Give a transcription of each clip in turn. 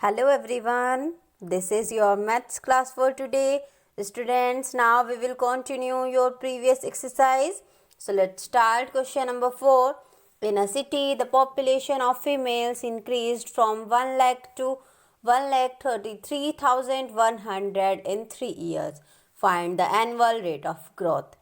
Hello everyone, this is your maths class for today. Students, now we will continue your previous exercise. So let's start question number 4. In a city, the population of females increased from 1 lakh to 1,33,100 in 3 years. Find the annual rate of growth.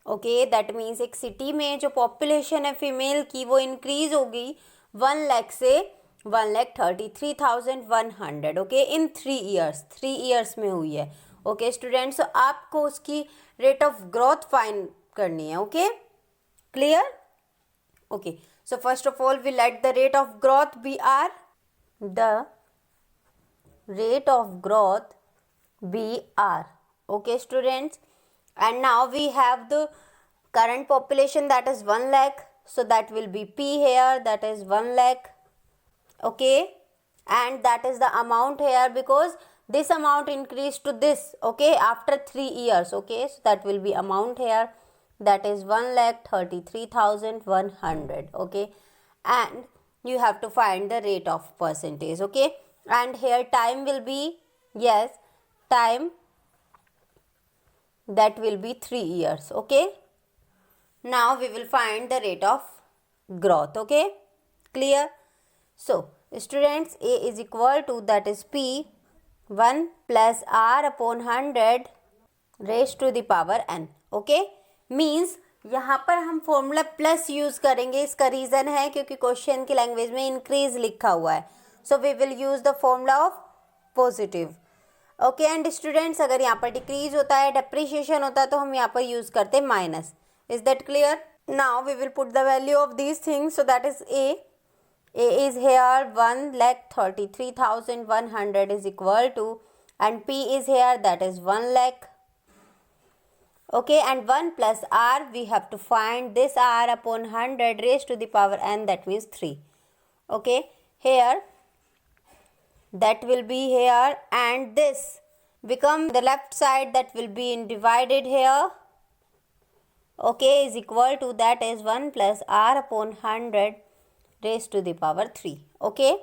Okay that means एक city में जो population है female की वो increase होगी 1 लाख से 1,33,100 okay in 3 years में हुई है. ओके स्टूडेंट्स, आपको उसकी रेट ऑफ ग्रोथ फाइंड करनी है. Okay clear. Okay so first of all we let the rate of growth be R. The rate of growth be R. Okay students, and now we have the current population that is 1 lakh, so that will be P here, that is 1 lakh. Okay, and that is the amount here because this amount increased to this, okay, after 3 years. Okay, so that will be amount here, that is 1,33,100. okay, and you have to find the rate of percentage. Okay, and here time will be, yes, time that will be 3 years. Okay, now we will find the rate of growth. Okay, clear. So students, A is equal to, that is P 1 plus R upon 100 raised to the power n. Okay, means यहाँ पर हम formula plus use करेंगे. इसका reason है क्योंकि question की language में increase लिखा हुआ है, so we will use the formula of positive. Okay and students, अगर यहाँ पर डिक्रीज होता है, डेप्रिशिएशन होता है, तो हम यहाँ पर यूज करते हैं minus. Is that clear? Now we will put the value of these things. So that is A. A is here 1,33,100 is equal to, and P is here, that is 1 lakh. Okay, and 1 plus r, we have to find this r upon 100 raised to the power n, that means 3. Okay, here that will be here, and this become the left side, that will be divided here. Okay, is equal to, that is 1 plus r upon 100 raised to the power 3. Okay,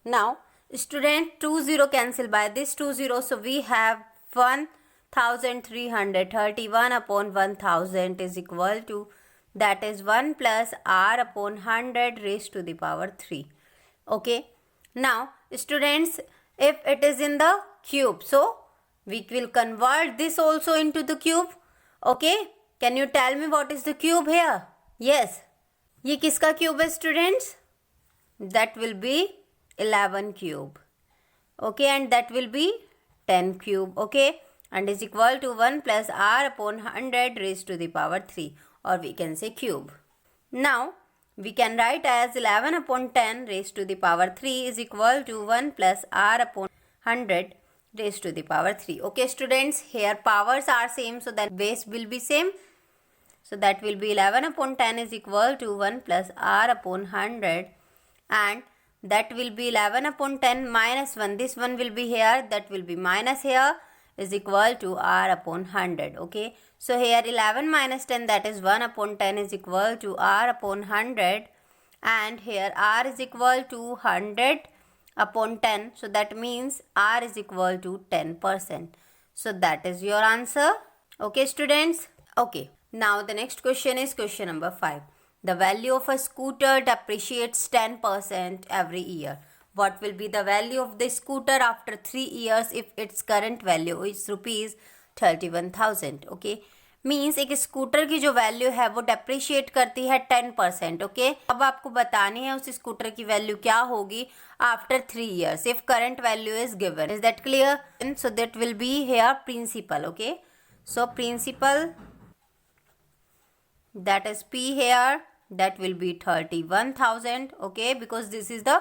now student, 2 0 cancel by this 2 0, so we have 1,331 upon 1,000 is equal to, that is 1 plus r upon 100 raised to the power 3. Okay, now students, if it is in the cube, so we will convert this also into the cube. Okay, can you tell me what is the cube here? Yes, ये किसका cube है students? That will be 11 cube. Okay, and that will be 10 cube. Okay, and is equal to 1 plus r upon 100 raised to the power 3, or we can say cube. Now we can write as 11 upon 10 raised to the power 3 is equal to 1 plus r upon 100 raised to the power 3. Okay students, here powers are same, so that base will be same. So that will be 11 upon 10 is equal to 1 plus r upon 100, and that will be 11 upon 10 minus 1. This one will be here, that will be minus here, is equal to r upon 100. Okay, so here 11 minus 10, that is 1 upon 10 is equal to r upon 100, and here r is equal to 100 upon 10, so that means r is equal to 10%. so that is your answer. Okay students. Okay, now the next question is question number 5. The value of a scooter depreciates 10% every year. What will be the value of the scooter after 3 years if its current value is rupees 31,000? Okay, means एक scooter की जो value है वो depreciate करती है 10%. Okay, अब आपको बतानी है उस स्कूटर की वैल्यू क्या होगी after 3 years if current value is given. Is that clear? So that will be here principal. Okay, so principal, that is P here, that will be 31,000. Okay, because this is the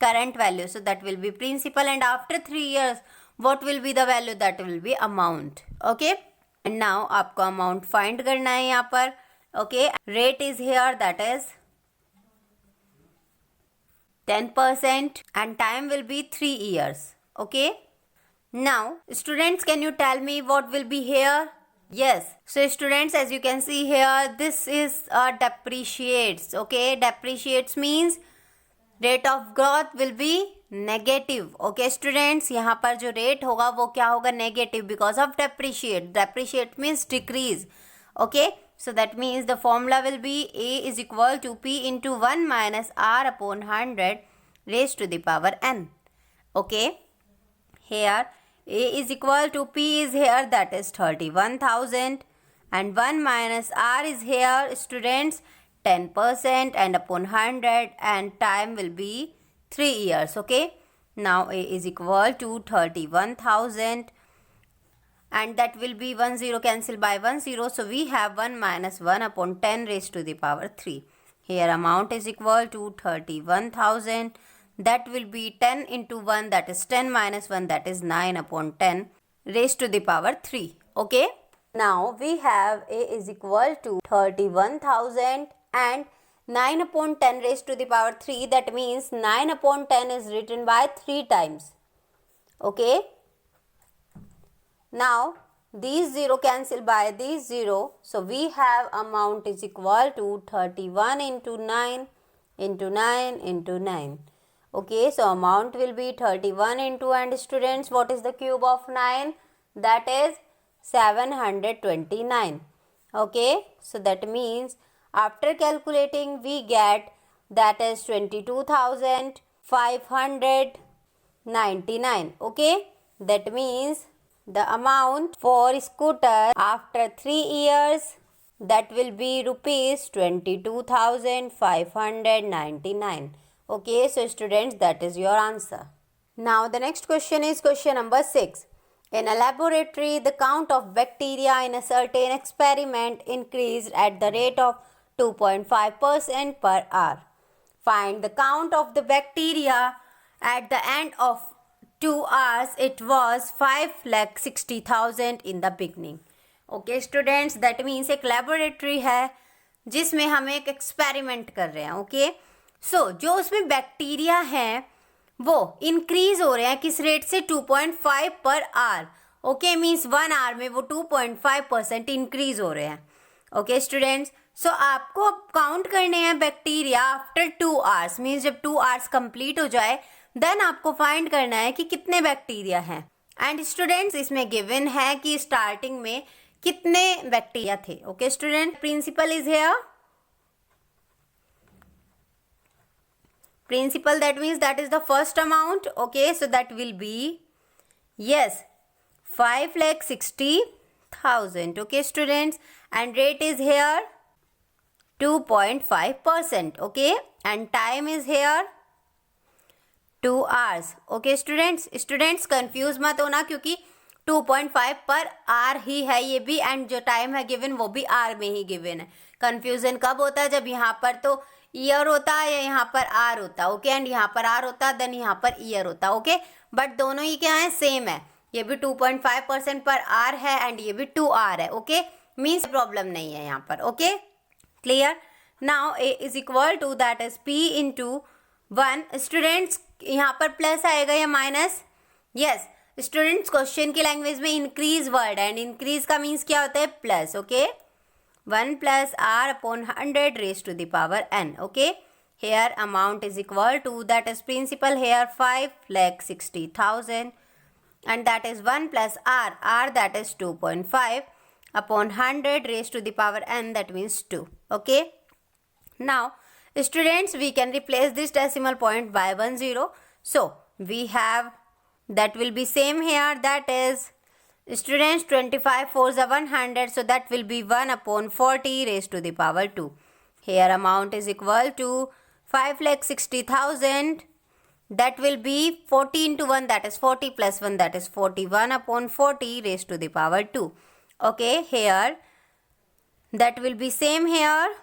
current value, so that will be principal, and after 3 years what will be the value? That will be amount. Okay, and now आपको amount find करना है यहाँ पर. Okay, rate is here, that is 10%, and time will be 3 years. Okay, now students, can you tell me what will be here? Yes, so students, as you can see here, this is depreciates. Okay, depreciates means rate of growth will be negative. Okay students, यहाँ पर जो rate होगा वो क्या होगा? Negative, because of depreciate. Depreciate means decrease. Okay, so that means the formula will be A is equal to P into 1 minus R upon 100 raised to the power n. Okay, here A is equal to P is here, that is 31,000, and 1 minus R is here, students, 10%, and upon 100, and time will be 3 years. Okay, now A is equal to 31,000, and that will be 1 0 cancel by 1 0, so we have 1 minus 1 upon 10 raised to the power 3. Here amount is equal to 31,000. That will be 10 into 1, that is 10 minus 1, that is 9 upon 10 raised to the power 3. Okay, now we have A is equal to 31,000 and 9 upon 10 raised to the power 3. That means 9 upon 10 is written by 3 times. Okay, now these 0 cancel by these 0, so we have amount is equal to 31 into 9 into 9 into 9. Okay, so amount will be 31 into, and students, what is the cube of 9? That is 729. Okay, so that means after calculating we get that is 22,599. Okay, that means the amount for scooter after 3 years, that will be rupees 22,599. Okay, so students, that is your answer. Now the next question is question number 6. In a laboratory, the count of bacteria in a certain experiment increased at the rate of 2.5% per hour. Find the count of the bacteria at the end of 2 hours. It was 5,60,000 in the beginning. Okay students, that means एक laboratory है जिसमें हम एक experiment कर रहे हैं. Okay, so जो उसमें बैक्टीरिया हैं वो इंक्रीज हो रहे हैं किस रेट से? 2.5 per hour. Okay, means 1 our में वो 2.5% इंक्रीज हो रहे हैं. ओके स्टूडेंट्स, सो आपको काउंट करने हैं बैक्टीरिया आफ्टर 2 आवर्स. मीन्स जब 2 आवर्स कंप्लीट हो जाए देन आपको फाइंड करना है कि कितने बैक्टीरिया हैं. एंड स्टूडेंट्स, इसमें गिवन है कि स्टार्टिंग में कितने बैक्टीरिया थे. Okay student, principal is here. Principal, that means that is the first amount. Okay, so that will be, yes, 5,60,000. Okay students, and rate is here 2.5%. Okay, and time is here 2 hours. Okay students, confuse मत होना क्योंकि 2.5 पर are ही है ये भी, and जो time है given वो भी आर में ही गिवन है. कंफ्यूजन कब होता है? जब यहाँ पर तो ईयर होता है या यहाँ पर आर होता. ओके, एंड यहाँ पर आर होता देन यहाँ पर ईयर होता. ओके, बट दोनों ही क्या है? सेम है. ये भी 2.5% पर आर है एंड ये भी 2 आर है. ओके, मीन्स प्रॉब्लम नहीं है यहाँ पर. Okay, clear. Now A is equal to that is P into 1. Students, यहाँ पर प्लस आएगा या माइनस? यस स्टूडेंट्स, क्वेश्चन की लैंग्वेज में इंक्रीज वर्ड, एंड इंक्रीज का मीन्स क्या होता है? Plus. Okay, 1 plus r upon 100 raised to the power n. Okay, here amount is equal to, that is principal here 5,60,000, and that is 1 plus r that is 2.5 upon 100 raised to the power n, that means 2. Okay, now students, we can replace this decimal point by 1 0. So we have, that will be same here, that is students 25 4s are 100, so that will be 1 upon 40 raised to the power 2. Here amount is equal to 5,60,000. That will be 40 into 1, that is 40, plus 1, that is 41 upon 40 raised to the power 2. Okay, here that will be same here,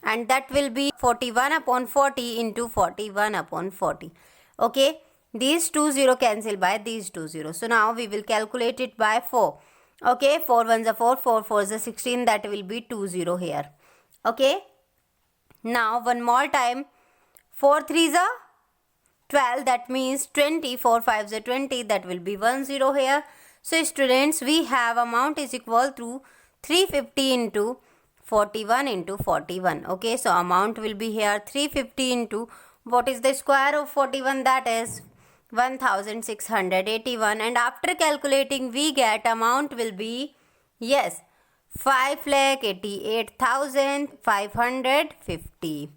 and that will be 41 upon 40 into 41 upon 40. Okay, these 2 0 cancel by these 2 0. So now we will calculate it by 4. Okay, 4 1s are 4, 4 4s are 16, that will be 2 0 here. Okay, now one more time, 4 3s are 12, that means 20, 4 5s are 20, that will be 1 0 here. So students, we have amount is equal to 350 into 41 into 41. Okay, so amount will be here 350 into, what is the square of 41? That is 1681, and after calculating we get amount will be, yes, 5,88,550.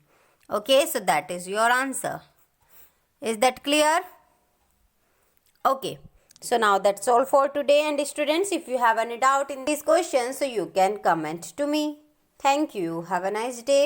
Okay, so that is your answer. Is that clear? Okay, so now that's all for today, and students, if you have any doubt in these questions, so you can comment to me. Thank you. Have a nice day.